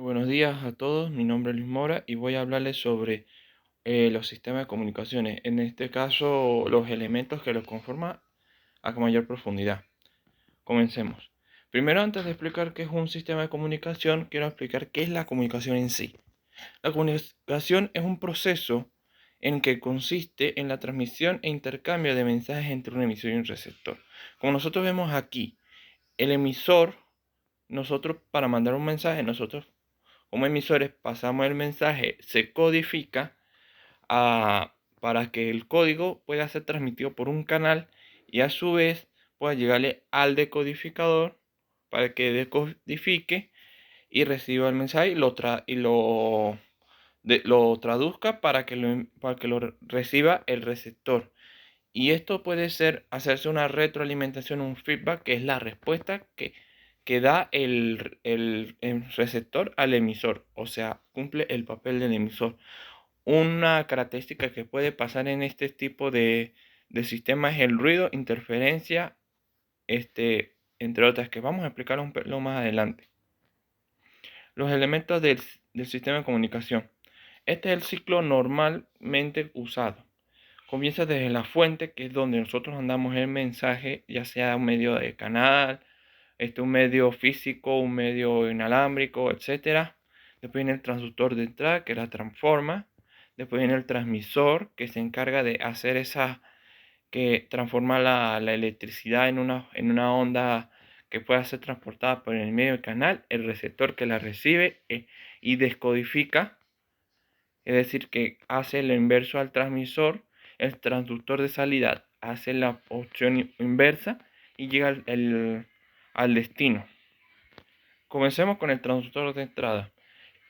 Buenos días a todos, mi nombre es Luis Mora y voy a hablarles sobre los sistemas de comunicaciones, en este caso los elementos que los conforman a mayor profundidad. Comencemos. Primero, antes de explicar qué es un sistema de comunicación, quiero explicar qué es la comunicación en sí. La comunicación es un proceso en que consiste en la transmisión e intercambio de mensajes entre un emisor y un receptor. Como nosotros vemos aquí, el emisor, nosotros para mandar un mensaje, nosotros como emisores pasamos el mensaje, se codifica para que el código pueda ser transmitido por un canal y a su vez pueda llegarle al decodificador para que decodifique y reciba el mensaje y lo traduzca para que lo reciba el receptor. Y esto puede ser hacerse una retroalimentación, un feedback, que es la respuesta que da el receptor al emisor. O sea, cumple el papel del emisor. Una característica que puede pasar en este tipo de sistemas es el ruido, interferencia, entre otras, que vamos a explicar un poco más adelante. Los elementos del sistema de comunicación. Este es el ciclo normalmente usado. Comienza desde la fuente, que es donde nosotros mandamos el mensaje, ya sea un medio de canal, un medio físico, un medio inalámbrico, etcétera. Después viene el transductor de entrada, que la transforma. Después viene el transmisor, que se encarga de hacer que transforma la electricidad en una onda que pueda ser transportada por el medio del canal. El receptor, que la recibe y descodifica, es decir, que hace lo inverso al transmisor. El transductor de salida hace la opción inversa y llega al destino. Comencemos con el transductor de entrada.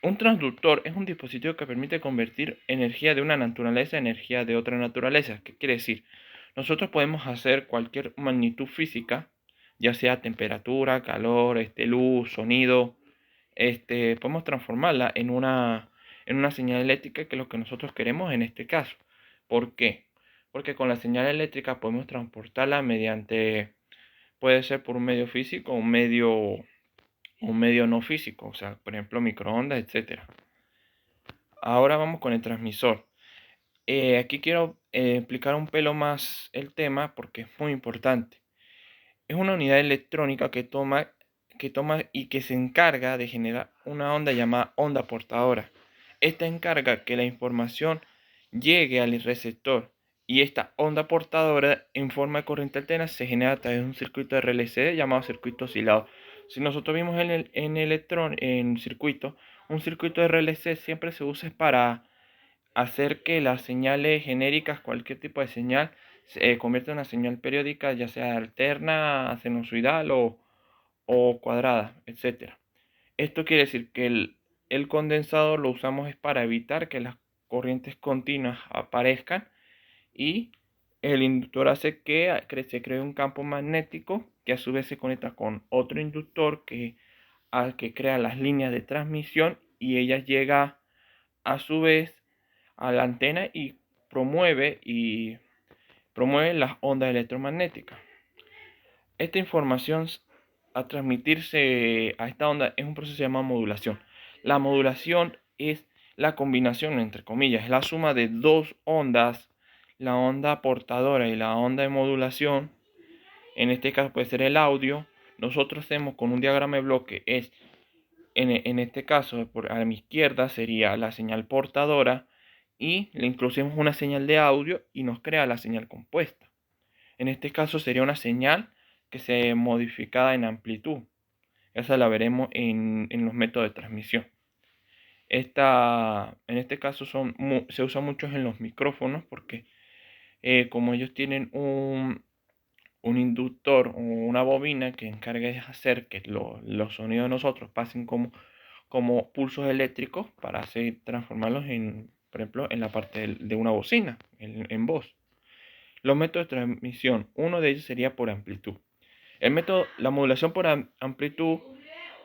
Un transductor es un dispositivo que permite convertir energía de una naturaleza en energía de otra naturaleza. ¿Qué quiere decir? Nosotros podemos hacer cualquier magnitud física, ya sea temperatura, calor, luz, sonido, podemos transformarla en una señal eléctrica, que es lo que nosotros queremos en este caso. ¿Por qué? Porque con la señal eléctrica podemos transportarla puede ser por un medio físico o un medio no físico, o sea, por ejemplo, microondas, etcétera. Ahora vamos con el transmisor. Aquí quiero explicar un pelo más el tema porque es muy importante. Es una unidad electrónica que toma y que se encarga de generar una onda llamada onda portadora. Esta encarga que la información llegue al receptor, y esta onda portadora en forma de corriente alterna se genera a través de un circuito RLC llamado circuito oscilado. Si nosotros vimos en circuito, un circuito RLC siempre se usa para hacer que las señales genéricas, cualquier tipo de señal, se convierta en una señal periódica, ya sea alterna, sinusoidal o cuadrada, etcétera. Esto quiere decir que el condensador lo usamos es para evitar que las corrientes continuas aparezcan, y el inductor hace que se cree un campo magnético que a su vez se conecta con otro inductor que crea las líneas de transmisión, y ella llega a su vez a la antena y promueve las ondas electromagnéticas. Esta información a transmitirse a esta onda es un proceso llamado modulación. La modulación es la combinación, entre comillas, es la suma de dos ondas, la onda portadora y la onda de modulación. En este caso puede ser el audio. Nosotros hacemos con un diagrama de bloque, en este caso, a mi izquierda sería la señal portadora, y le introducimos una señal de audio y nos crea la señal compuesta. En este caso sería una señal que se modificada en amplitud. Esa la veremos en los métodos de transmisión. En este caso se usa mucho en los micrófonos porque como ellos tienen un inductor o una bobina que encarga de hacer que los sonidos de nosotros pasen como pulsos eléctricos para transformarlos por ejemplo, en la parte de una bocina, en voz. Los métodos de transmisión, uno de ellos sería por amplitud. La modulación por amplitud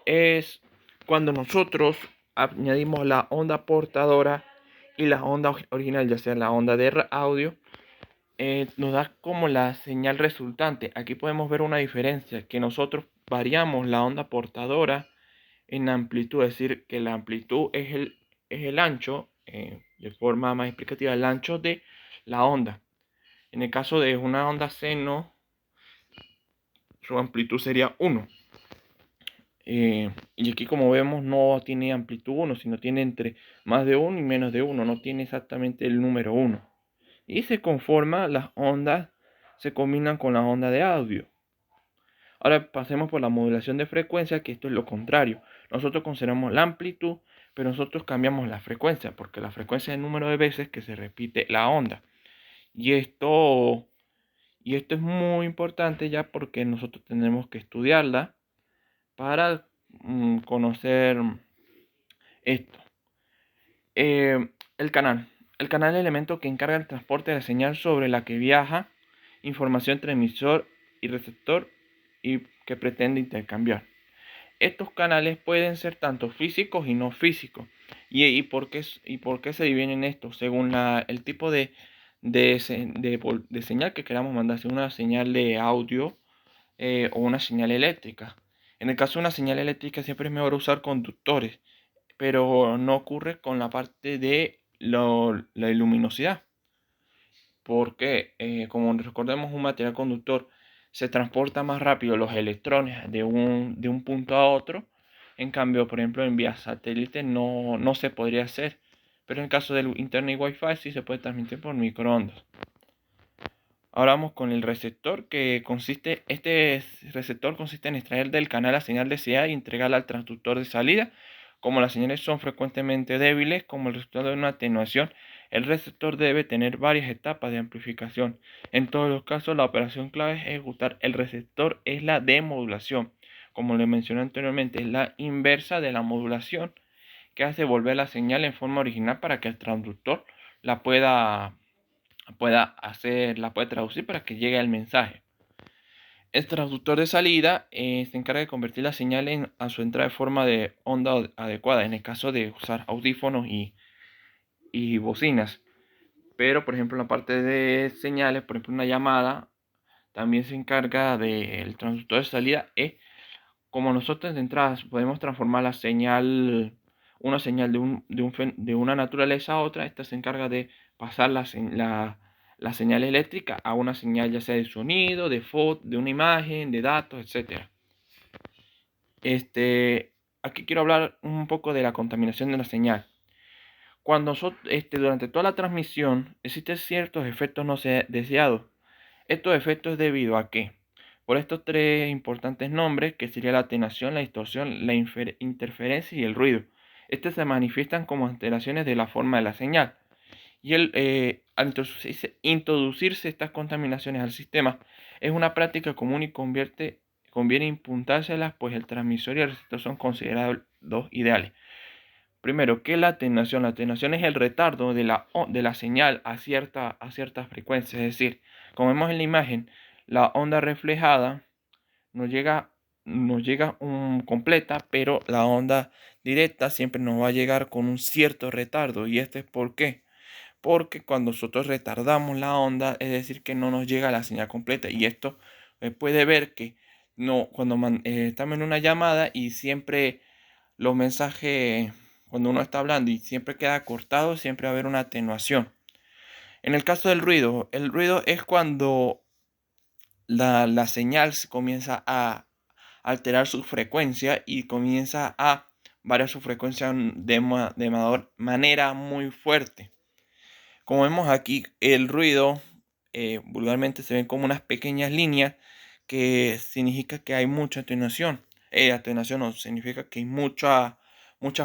es cuando nosotros añadimos la onda portadora y la onda original, ya sea la onda de audio, nos da como la señal resultante. Aquí podemos ver una diferencia, que nosotros variamos la onda portadora en amplitud, es decir, que la amplitud es el ancho, de forma más explicativa, el ancho de la onda. En el caso de una onda seno, su amplitud sería 1. Y aquí, como vemos, no tiene amplitud 1, sino tiene entre más de 1 y menos de 1. No tiene exactamente el número 1. Y se conforma, las ondas se combinan con la onda de audio. Ahora pasemos por la modulación de frecuencia, que esto es lo contrario. Nosotros consideramos la amplitud, pero nosotros cambiamos la frecuencia, porque la frecuencia es el número de veces que se repite la onda. Y esto, y esto es muy importante ya porque nosotros tenemos que estudiarla para conocer esto. El canal. El canal es el elemento que encarga el transporte de la señal sobre la que viaja información entre emisor y receptor y que pretende intercambiar. Estos canales pueden ser tanto físicos y no físicos. ¿Y por qué se dividen estos? Según el tipo de señal que queramos mandar, si una señal de audio o una señal eléctrica. En el caso de una señal eléctrica siempre es mejor usar conductores, pero no ocurre con la parte de la luminosidad, porque como recordemos, un material conductor se transporta más rápido los electrones de un punto a otro. En cambio, por ejemplo, en vía satélite no se podría hacer, pero en el caso del internet y wifi sí se puede transmitir por microondas. Ahora vamos con el receptor, este receptor consiste en extraer del canal la señal deseada y entregarla al transductor de salida. Como las señales son frecuentemente débiles, como el resultado de una atenuación, el receptor debe tener varias etapas de amplificación. En todos los casos, la operación clave es ejecutar el receptor es la demodulación. Como le mencioné anteriormente, es la inversa de la modulación, que hace volver la señal en forma original para que el transductor la la puede traducir para que llegue el mensaje. El traductor de salida se encarga de convertir la señal a su entrada de forma de onda adecuada, en el caso de usar audífonos y bocinas. Pero, por ejemplo, en la parte de señales, por ejemplo, una llamada, también se encarga del transductor de salida. Como nosotros de entrada podemos transformar una señal de una naturaleza a otra, esta se encarga de pasar la señal eléctrica a una señal ya sea de sonido, de foto, de una imagen, de datos, etcétera. Aquí quiero hablar un poco de la contaminación de la señal. Durante toda la transmisión existen ciertos efectos no deseados. Estos efectos es debido a que, por estos tres importantes nombres, que sería la atenuación, la distorsión, la interferencia y el ruido. Estos se manifiestan como alteraciones de la forma de la señal. Y al introducirse estas contaminaciones al sistema, es una práctica común y conviene impuntárselas, pues el transmisor y el receptor son considerados dos ideales. Primero, ¿qué es la atenuación? La atenuación es el retardo de la señal a ciertas frecuencias. Es decir, como vemos en la imagen, la onda reflejada nos llega, completa, pero la onda directa siempre nos va a llegar con un cierto retardo. ¿Y este es por qué? Porque cuando nosotros retardamos la onda, es decir, que no nos llega la señal completa. Y esto puede ver que cuando estamos en una llamada y siempre los mensajes, cuando uno está hablando y siempre queda cortado, siempre va a haber una atenuación. En el caso del ruido, el ruido es cuando la señal comienza a alterar su frecuencia y comienza a variar su frecuencia de manera muy fuerte. Como vemos aquí, el ruido vulgarmente se ven como unas pequeñas líneas que significa que hay mucha atenuación. Atenuación no significa que hay mucha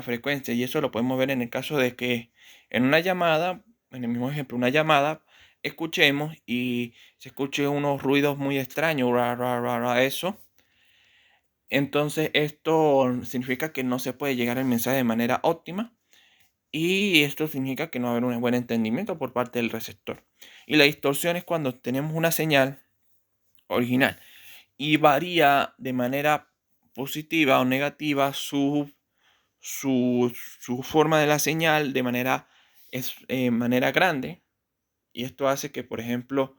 frecuencia, y eso lo podemos ver en el caso de que en una llamada, en el mismo ejemplo, una llamada, escuchemos y se escuche unos ruidos muy extraños, eso. Entonces esto significa que no se puede llegar el mensaje de manera óptima. Y esto significa que no va a haber un buen entendimiento por parte del receptor. Y la distorsión es cuando tenemos una señal original y varía de manera positiva o negativa su forma de la señal de manera grande. Y esto hace que, por ejemplo,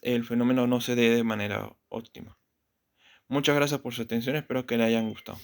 el fenómeno no se dé de manera óptima. Muchas gracias por su atención, espero que le hayan gustado.